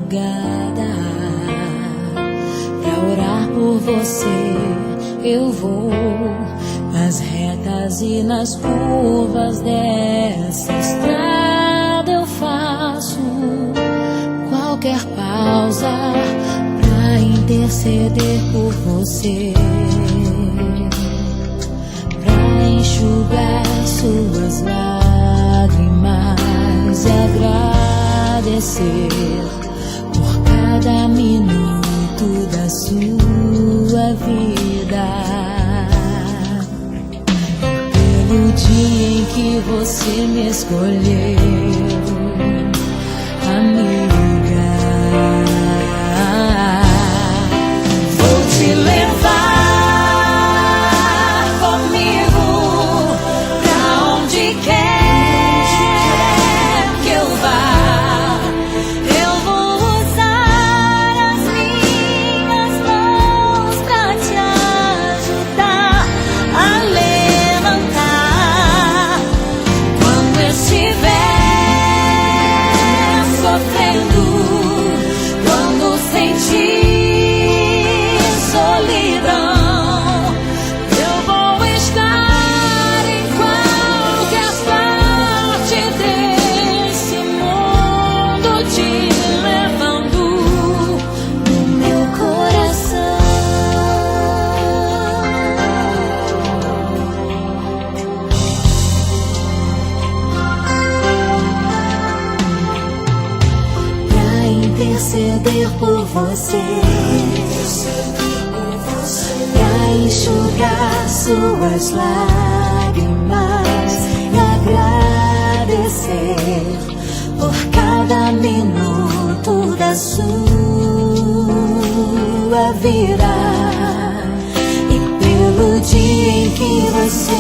madrugada. Pra orar por você eu vou nas retas e nas curvas dessa estrada. Eu faço qualquer pausa pra interceder por você, pra enxugar suas lágrimas e agradecer por cada minuto da sua vida, pelo dia em que você me escolheu, amiga. Vou te levar comigo pra onde quer que eu vá. Eu vou usar as minhas mãos pra te ajudar a levantar quando estiver sofrendo, quando sentir solidão. Eu vou estar em qualquer parte desse mundo, te levando no meu coração. Pra interceder por você, pra enxugar suas lágrimas e agradecer por cada minuto da sua vida, e pelo dia em que você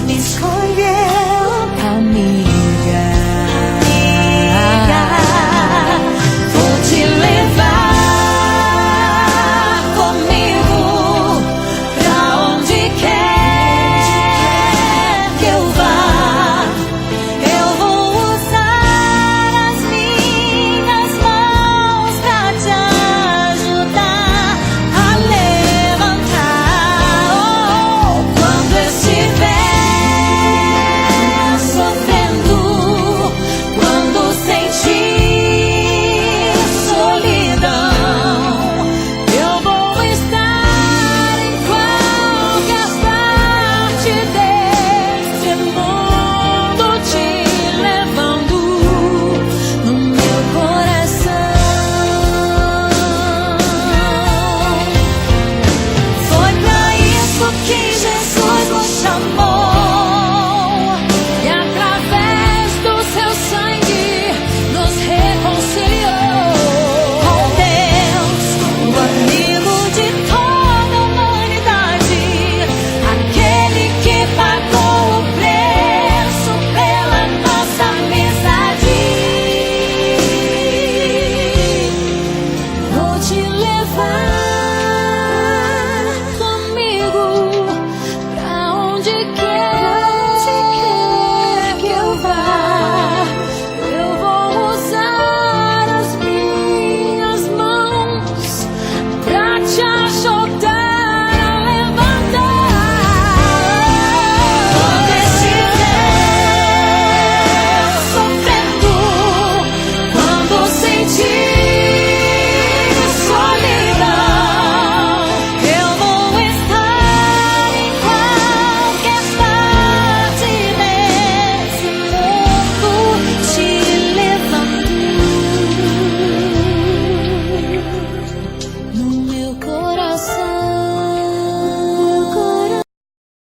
me escolheu.